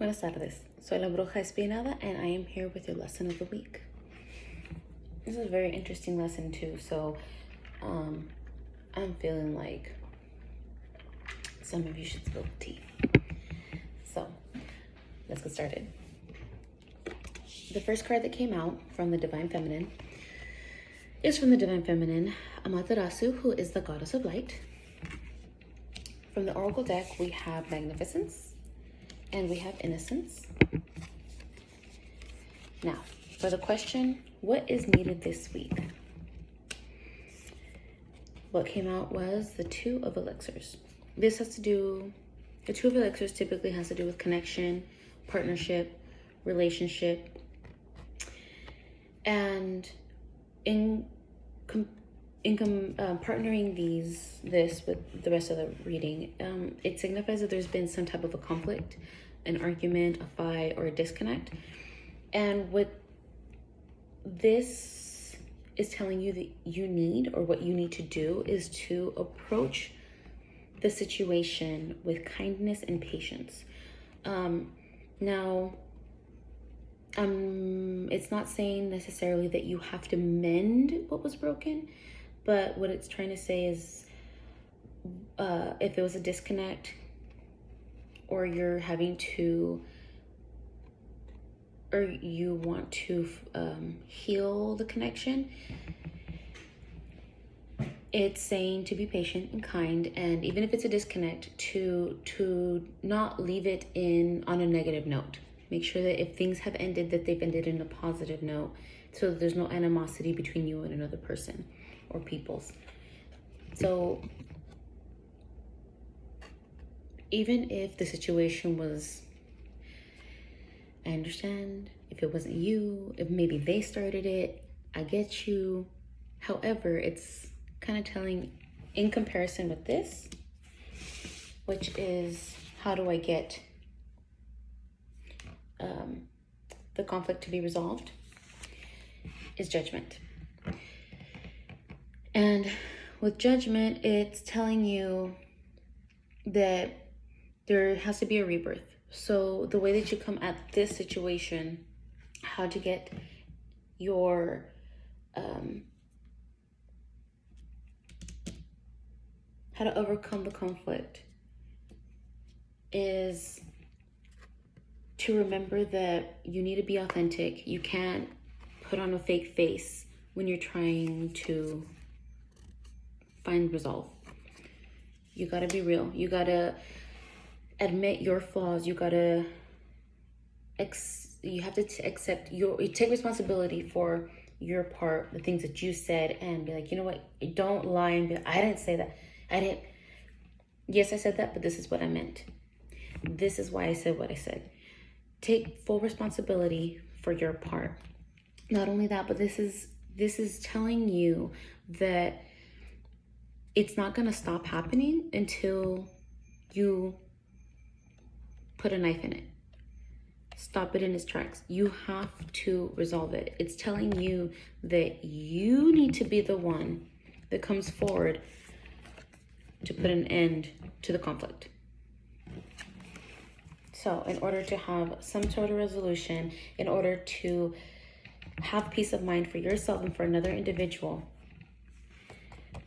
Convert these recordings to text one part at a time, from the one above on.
Buenas tardes. Soy la bruja espinada and I am here with your lesson of the week. This is a very interesting lesson too, so I'm feeling like some of you should spill the tea. So let's get started. The first card that came out from the Divine Feminine is from the Divine Feminine, Amaterasu, who is the goddess of light. From the Oracle deck, we have Magnificence and we have Innocence. Now, for the question, what is needed this week? What came out was the Two of Elixirs. The Two of Elixirs typically has to do with connection, partnership, relationship, and in partnering this with the rest of the reading, it signifies that there's been some type of a conflict, an argument, a fight, or a disconnect. And what this is telling you that you need, or what you need to do, is to approach the situation with kindness and patience. It's not saying necessarily that you have to mend what was broken, but what it's trying to say is if there was a disconnect, or you're having to, or you want to heal the connection, it's saying to be patient and kind, and even if it's a disconnect, to not leave it on a negative note. Make sure that if things have ended, that they've ended in a positive note, so that there's no animosity between you and another person or peoples. So even if the situation was, I understand if it wasn't you, if maybe they started it, I get you. However, it's kind of telling, in comparison with this, which is, how do I get the conflict to be resolved, is Judgment. And with Judgment, it's telling you that there has to be a rebirth. So the way that you come at this situation, how to get your how to overcome the conflict, is to remember that you need to be authentic. You can't put on a fake face when you're trying to find resolve. You gotta be real. You gotta admit your flaws. You gotta you have to accept you take responsibility for your part, the things that you said, and be like, you know what, don't lie and be like, I didn't say that. Yes, I said that, but this is what I meant. This is why I said what I said. Take full responsibility for your part. Not only that, but this is telling you that it's not going to stop happening until you put a knife in it. Stop it in its tracks. You have to resolve it. It's telling you that you need to be the one that comes forward to put an end to the conflict. So in order to have some sort of resolution, in order to have peace of mind for yourself and for another individual,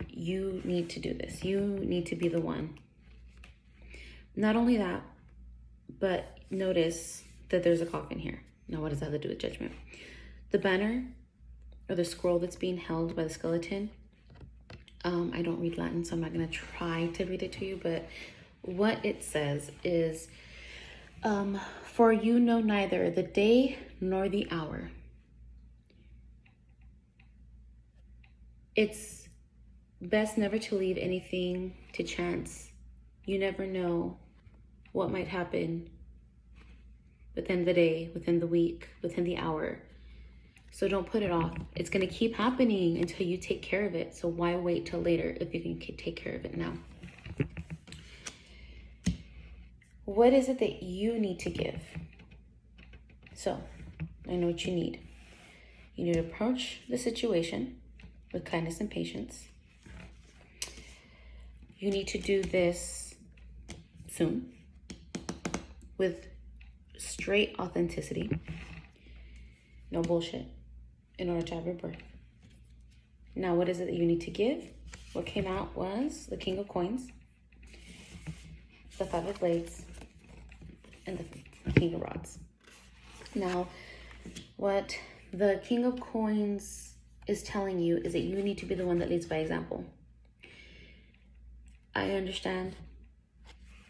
you need to do this. You need to be the one. Not only that, but notice that there's a coffin here. Now, what does that have to do with Judgment? The banner, or the scroll that's being held by the skeleton, I don't read Latin, so I'm not going to try to read it to you, but what it says is, for you know neither the day nor the hour. It's best never to leave anything to chance. You never know what might happen within the day, within the week, within the hour. So don't put it off. It's going to keep happening until you take care of it. So why wait till later if you can take care of it now? What is it that you need to give? So I know what you need. You need to approach the situation with kindness and patience. You need to do this soon with straight authenticity, no bullshit, in order to have rebirth. Now, what is it that you need to give? What came out was the King of Coins, the Five of Blades, and the King of Rods. Now, what the King of Coins is telling you is that you need to be the one that leads by example. I understand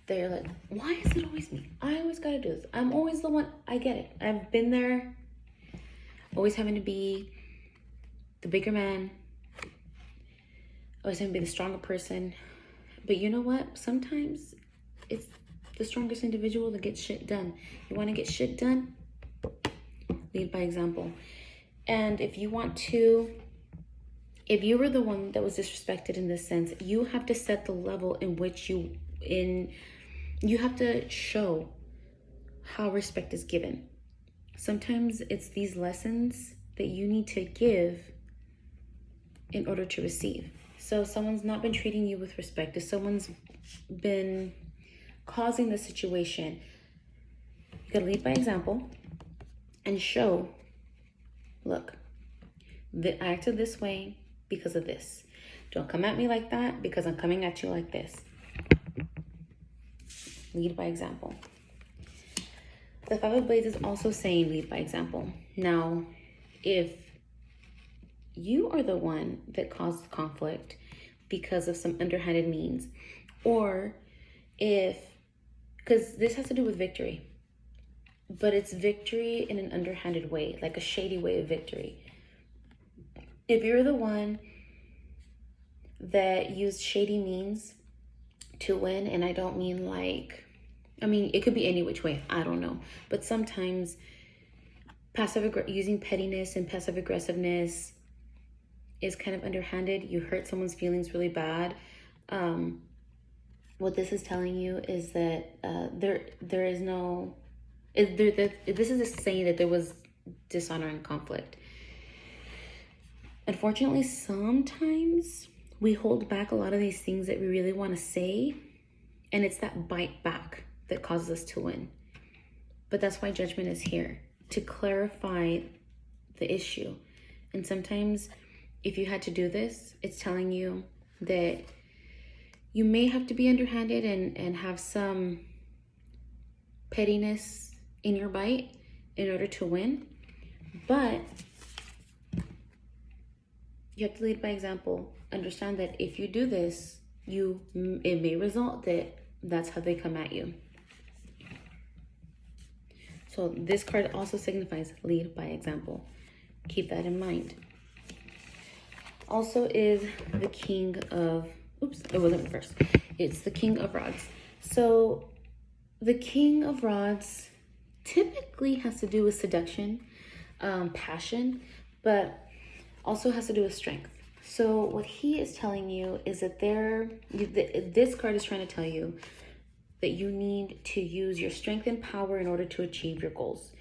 that you're like, why is it always me? I always gotta do this. I'm always the one. I get it. I've been there. Always having to be the bigger man. Always having to be the stronger person. But you know what? Sometimes it's the strongest individual that gets shit done. You want to get shit done? Lead by example. And if you want to, if you were the one that was disrespected in this sense, you have to set the level in which you have to show how respect is given. Sometimes it's these lessons that you need to give in order to receive. So if someone's not been treating you with respect, if someone's been causing the situation, you gotta lead by example and show, look, I acted this way because of this. Don't come at me like that because I'm coming at you like this. Lead by example. The Five of Blades is also saying lead by example. Now, if you are the one that caused the conflict because of some underhanded means, or because this has to do with victory, but it's victory in an underhanded way, like a shady way of victory. If you're the one that used shady means to win, and I don't mean it could be any which way, I don't know. But sometimes using pettiness and passive aggressiveness is kind of underhanded. You hurt someone's feelings really bad. What this is telling you is that there is no... This is just saying that there was dishonor and conflict. Unfortunately, sometimes we hold back a lot of these things that we really want to say, and it's that bite back that causes us to win. But that's why judgment is here, to clarify the issue. And sometimes if you had to do this, it's telling you that you may have to be underhanded and have some pettiness in your bite in order to win. But you have to lead by example. Understand that if you do this, it may result that that's how they come at you. So this card also signifies lead by example. Keep that in mind. Also is the King of... Oops, it wasn't reversed. It's the King of Rods. So the King of Rods typically has to do with seduction, passion, but also has to do with strength. So what he is telling you is that this card is trying to tell you that you need to use your strength and power in order to achieve your goals.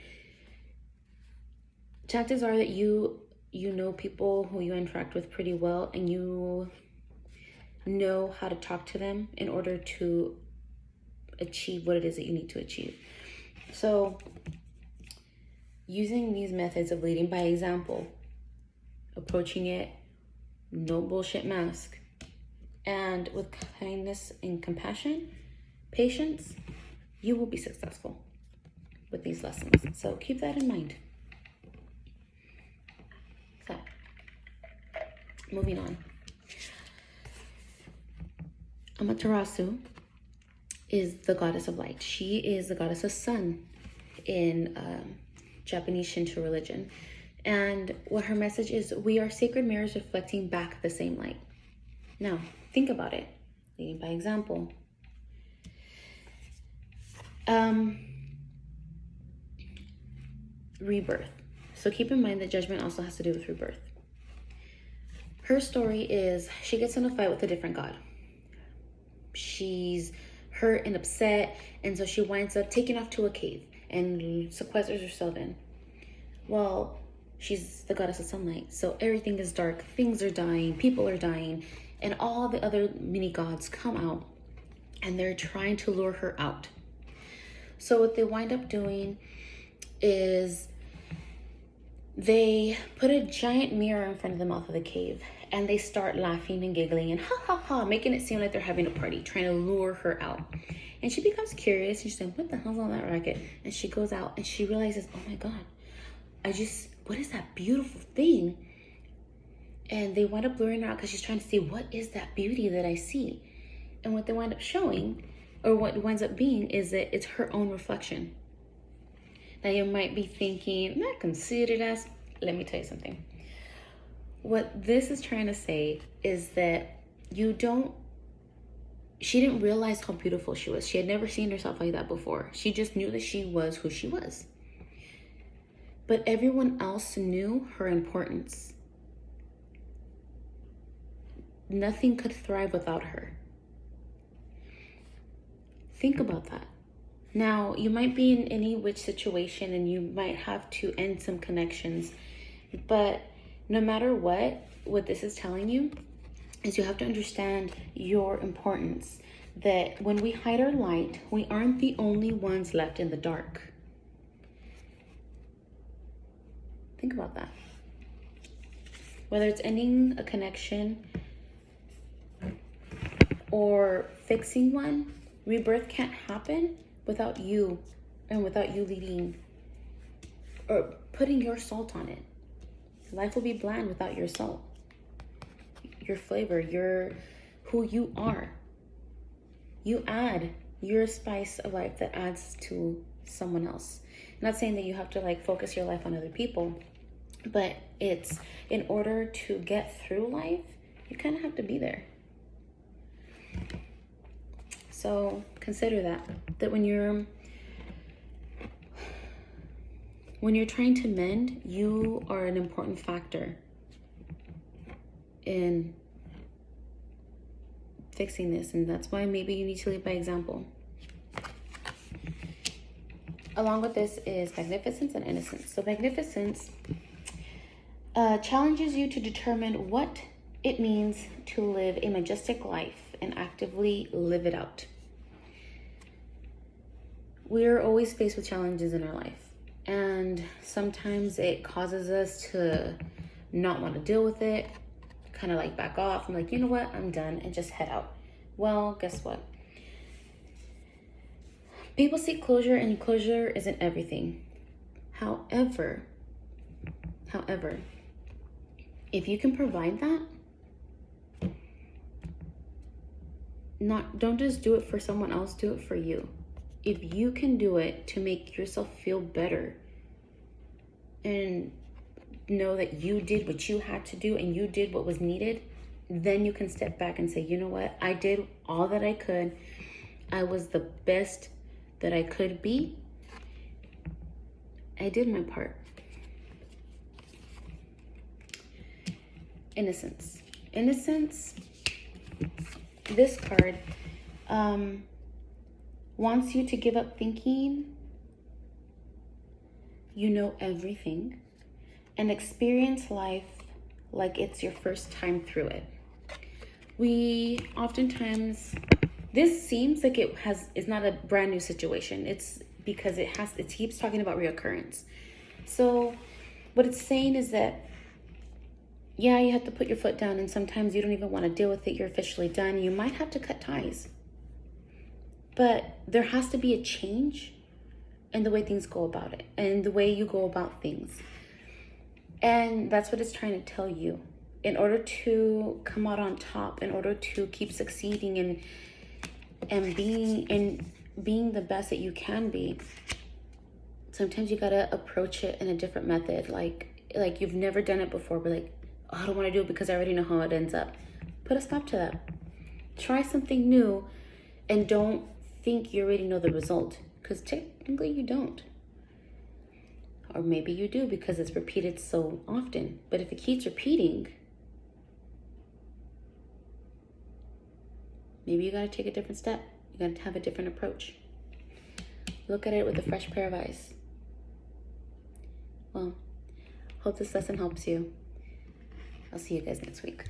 Chances are that you know people who you interact with pretty well, and you know how to talk to them in order to achieve what it is that you need to achieve. So using these methods of leading by example, approaching it, no bullshit mask, and with kindness and compassion, patience, you will be successful with these lessons. So keep that in mind. So, moving on. Amaterasu is the goddess of light. She is the goddess of sun in Japanese Shinto religion. And what her message is, we are sacred mirrors reflecting back the same light. Now, think about it. Leading by example. Rebirth. So keep in mind that judgment also has to do with rebirth. Her story is she gets in a fight with a different god. She's hurt and upset, and so she winds up taking off to a cave and sequesters herself in. Well, she's the goddess of sunlight, so everything is dark, things are dying, people are dying, and all the other mini gods come out and they're trying to lure her out. So what they wind up doing is they put a giant mirror in front of the mouth of the cave, and they start laughing and giggling and ha ha ha, making it seem like they're having a party, trying to lure her out. And she becomes curious, and she's like, what the hell's all that racket? And she goes out and she realizes, oh my God, what is that beautiful thing? And they wind up luring her out because she's trying to see, what is that beauty that I see? And what they wind up showing, or what winds up being, is that it's her own reflection. Now you might be thinking, not conceited ass. Let me tell you something. What this is trying to say is that she didn't realize how beautiful she was. She had never seen herself like that before. She just knew that she was who she was. But everyone else knew her importance. Nothing could thrive without her. Think about that. Now, you might be in any which situation and you might have to end some connections, but no matter what this is telling you is you have to understand your importance, that when we hide our light, we aren't the only ones left in the dark. Think about that. Whether it's ending a connection or fixing one, rebirth can't happen without you, and without you leading or putting your salt on it. Life will be bland without your salt, your flavor, who you are. You add your spice of life that adds to someone else. I'm not saying that you have to focus your life on other people, but it's in order to get through life, you kind of have to be there. So consider that when you're trying to mend, you are an important factor in fixing this. And that's why maybe you need to lead by example. Along with this is Magnificence and Innocence. So Magnificence challenges you to determine what it means to live a majestic life and actively live it out. We're always faced with challenges in our life, and sometimes it causes us to not want to deal with it, kind of back off. I'm like, you know what, I'm done, and just head out. Well, guess what? People seek closure, and closure isn't everything. However, if you can provide that, don't just do it for someone else, do it for you. If you can do it to make yourself feel better and know that you did what you had to do and you did what was needed, then you can step back and say, you know what? I did all that I could. I was the best that I could be. I did my part. Innocence. This card wants you to give up thinking you know everything and experience life like it's your first time through it. We oftentimes, this seems like it's not a brand new situation. It's because it keeps talking about reoccurrence. So what it's saying is that, yeah, you have to put your foot down, and sometimes you don't even want to deal with it. You're officially done. You might have to cut ties. But there has to be a change in the way things go about it and the way you go about things. And that's what it's trying to tell you. In order to come out on top, in order to keep succeeding and being the best that you can be, sometimes you gotta approach it in a different method. Like you've never done it before, but oh, I don't want to do it because I already know how it ends up. Put a stop to that. Try something new, and don't think you already know the result, because technically you don't. Or maybe you do because it's repeated so often. But if it keeps repeating, maybe you got to take a different step. You got to have a different approach. Look at it with a fresh pair of eyes. Well, hope this lesson helps you. I'll see you guys next week.